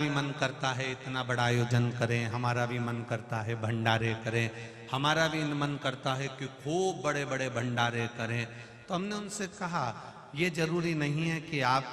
भी मन करता है इतना बड़ा आयोजन करें, हमारा भी मन करता है भंडारे करें, हमारा भी मन करता है कि खूब बड़े बड़े भंडारे करें। तो हमने उनसे कहा ये जरूरी नहीं है कि आप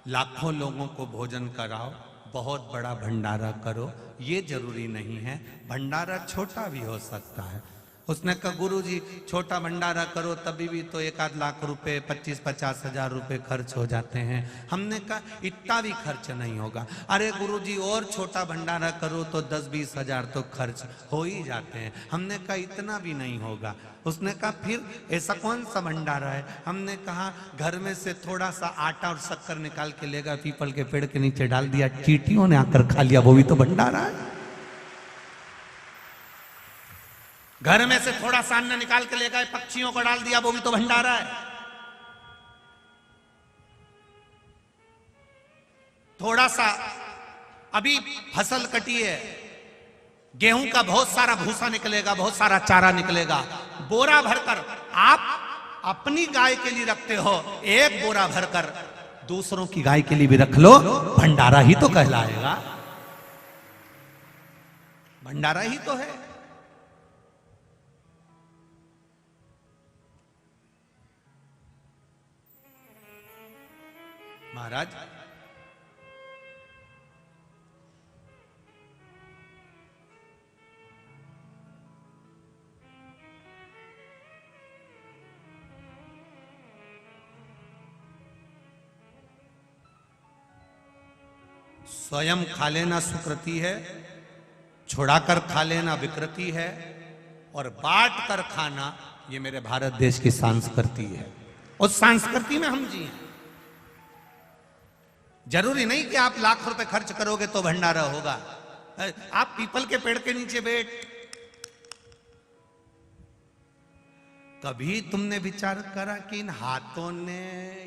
लाखों लोगों को भोजन कराओ, बहुत बड़ा भंडारा करो, ये जरूरी नहीं है, भंडारा छोटा भी हो सकता है। उसने कहा गुरुजी छोटा भंडारा करो तभी भी तो 1-8 लाख रुपए 25-50 हजार रुपए खर्च हो जाते हैं। हमने कहा इतना भी खर्च नहीं होगा। अरे गुरुजी और छोटा भंडारा करो तो 10-20 हजार तो खर्च हो ही जाते हैं। हमने कहा इतना भी नहीं होगा। उसने कहा फिर ऐसा कौन सा भंडारा है? हमने कहा घर में से थोड़ा सा आटा और शक्कर निकाल के लेगा, पीपल के पेड़ के नीचे डाल दिया, चींटियों ने आकर खा लिया, वो भी तो भंडारा है। घर में से थोड़ा सा अन्न निकाल के ले गए, पक्षियों को डाल दिया, वो भी तो भंडारा है। थोड़ा सा अभी फसल कटी है, गेहूं का बहुत सारा भूसा निकलेगा, बहुत सारा चारा निकलेगा, बोरा भरकर आप अपनी गाय के लिए रखते हो, एक बोरा भरकर दूसरों की गाय के लिए भी रख लो, भंडारा ही तो कहलाएगा, भंडारा ही तो है। महाराज स्वयं खा लेना सुकृति है, छुड़ाकर खा लेना विकृति है, और बांट कर खाना ये मेरे भारत देश की संस्कृति है। उस संस्कृति में हम जिए। जरूरी नहीं कि आप लाख रुपए खर्च करोगे तो भंडारा होगा। आप पीपल के पेड़ के नीचे बैठ, कभी तुमने विचार करा कि इन हाथों ने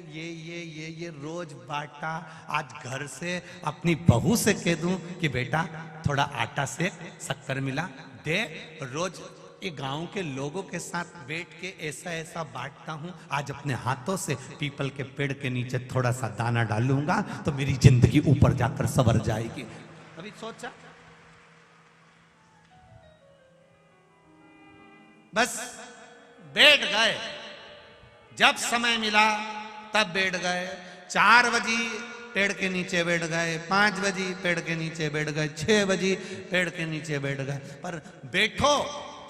ये रोज बांटा, आज घर से अपनी बहू से कह दूं कि बेटा थोड़ा आटा से शक्कर मिला दे, रोज ये गांव के लोगों के साथ बैठ के ऐसा ऐसा बांटता हूं, आज अपने हाथों से पीपल के पेड़ के नीचे थोड़ा सा दाना डालूंगा तो मेरी जिंदगी ऊपर जाकर संवर जाएगी। कभी सोचा? बस बैठ गए, जब समय मिला तब बैठ गए। 4 बजे पेड़ के नीचे बैठ गए, 5 बजे पेड़ के नीचे बैठ गए, 6 बजे पेड़ के नीचे बैठ गए। पर बैठो,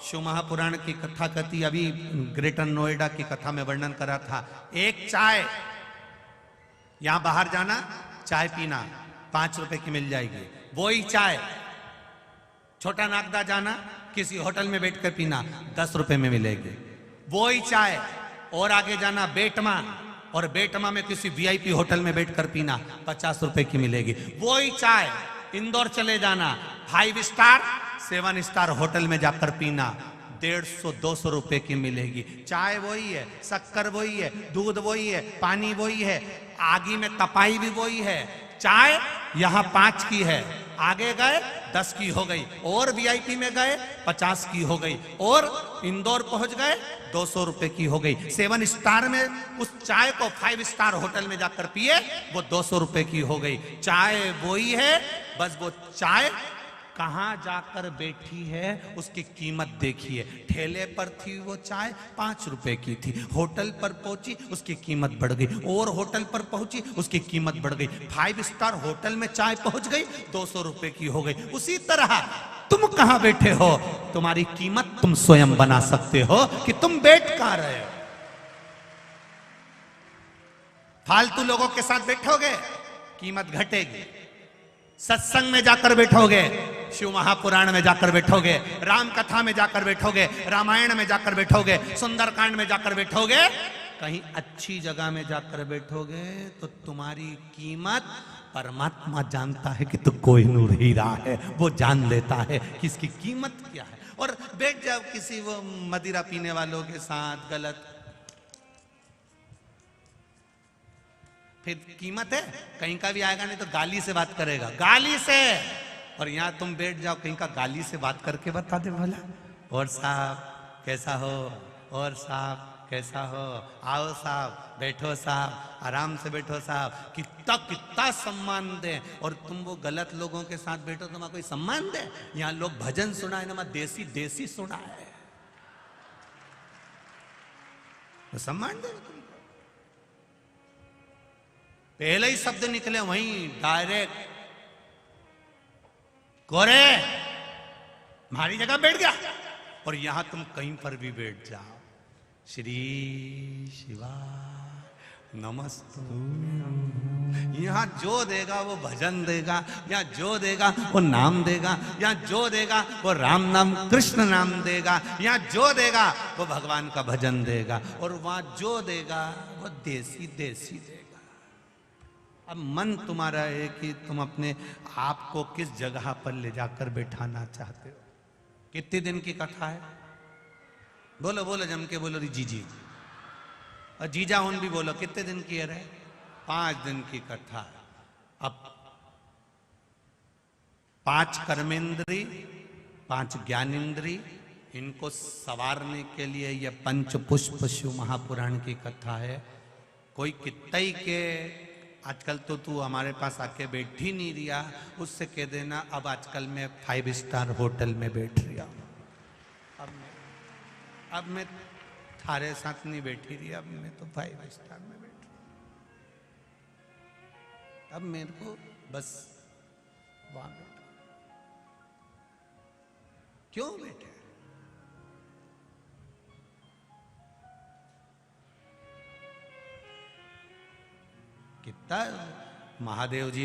शिव महापुराण की कथा कहती, अभी ग्रेटर नोएडा की कथा में वर्णन करा था, एक चाय, यहां बाहर जाना चाय पीना 5 रुपए की मिल जाएगी, वही चाय छोटा नागदा जाना किसी होटल में बैठकर पीना 10 रुपए में मिलेगी, वही चाय और आगे जाना बेटमा, और बेटमा में किसी वीआईपी होटल में बैठकर पीना 50 रुपए की मिलेगी। वही चाय इंदौर चले जाना 5 स्टार 7 स्टार होटल में जाकर पीना 150-200 रुपए की मिलेगी। चाय वही है, शक्कर वही है, दूध वही है, पानी वही है, आगी में तपाई भी वही है। चाय यहां 5 की है, आगे गए 10 की हो गई, और वीआईपी में गए 50 की हो गई, और इंदौर पहुंच गए 200 रुपए की हो गई। 7 स्टार में उस चाय को 5 स्टार होटल में जाकर पिए, वो 200 रुपए की हो गई। चाय वही है, बस वो चाय कहां जाकर बैठी है उसकी कीमत देखिए। ठेले पर थी वो चाय 5 रुपए की थी, होटल पर पहुंची उसकी कीमत बढ़ गई, और होटल पर पहुंची उसकी कीमत बढ़ गई, 5 स्टार होटल में चाय पहुंच गई 200 रुपए की हो गई। उसी तरह तुम कहां बैठे हो, तुम्हारी कीमत तुम स्वयं बना सकते हो कि तुम बैठ कहां रहे हो। फालतू लोगों के साथ बैठोगे कीमत घटेगी, सत्संग में जाकर बैठोगे, शिव महापुराण में जाकर बैठोगे, राम कथा में जाकर बैठोगे, रामायण में जाकर बैठोगे, सुंदरकांड में जाकर बैठोगे, कहीं अच्छी जगह में जाकर बैठोगे तो तुम्हारी कीमत परमात्मा जानता है कि तू कोहिनूर हीरा है, वो जान लेता है कि इसकी कीमत क्या है। और बैठ जाओ किसी वो मदिरा पीने वालों के साथ गलत, फिर कीमत है, कहीं का भी आएगा नहीं तो गाली से बात करेगा, गाली से। और यहां तुम बैठ जाओ कहीं का गाली से बात करके बता दे भला, और साहब कैसा हो, और साहब कैसा हो, आओ साहब, बैठो साहब, आराम से बैठो साहब, कितना कितना सम्मान दे। और तुम वो गलत लोगों के साथ बैठो तुम्हारा कोई सम्मान दे? यहाँ लोग भजन सुना है ना, देसी देसी सुना है, तो सम्मान दे तुमको। पहले ही शब्द निकले वहीं डायरेक्ट, गोरे हमारी जगह बैठ गया, और यहां तुम कहीं पर भी बैठ जाओ, श्री शिवाय नमस्तु। यहां जो देगा वो भजन देगा, यहाँ जो देगा वो नाम देगा, यहाँ जो देगा वो राम नाम कृष्ण नाम देगा, यहाँ जो देगा वो भगवान का भजन देगा, और वहां जो देगा वो देसी देसी देगा। अब मन तुम्हारा है कि तुम अपने आप को किस जगह पर ले जाकर बैठाना चाहते हो। कितने दिन की कथा है? बोलो बोलो, जम के बोलो री जीजी, और जीजा उन भी बोलो, कितने दिन की है रे? 5 दिन की कथा। अब 5 कर्मेंद्री, 5 ज्ञानेंद्री, इनको सवारने के लिए यह पंच पुष्प शिव महापुराण की कथा है। कोई कितई के आजकल तो तू हमारे पास आके बैठ ही नहीं रिया, उससे कह देना अब आजकल मैं 5 स्टार होटल में बैठ रिया, अब मैं थारे साथ नहीं बैठी रही, अब मैं तो 5 स्टार में बैठ रही, अब मेरे को बस वहां बैठा। क्यों बैठे? कितना महादेव जी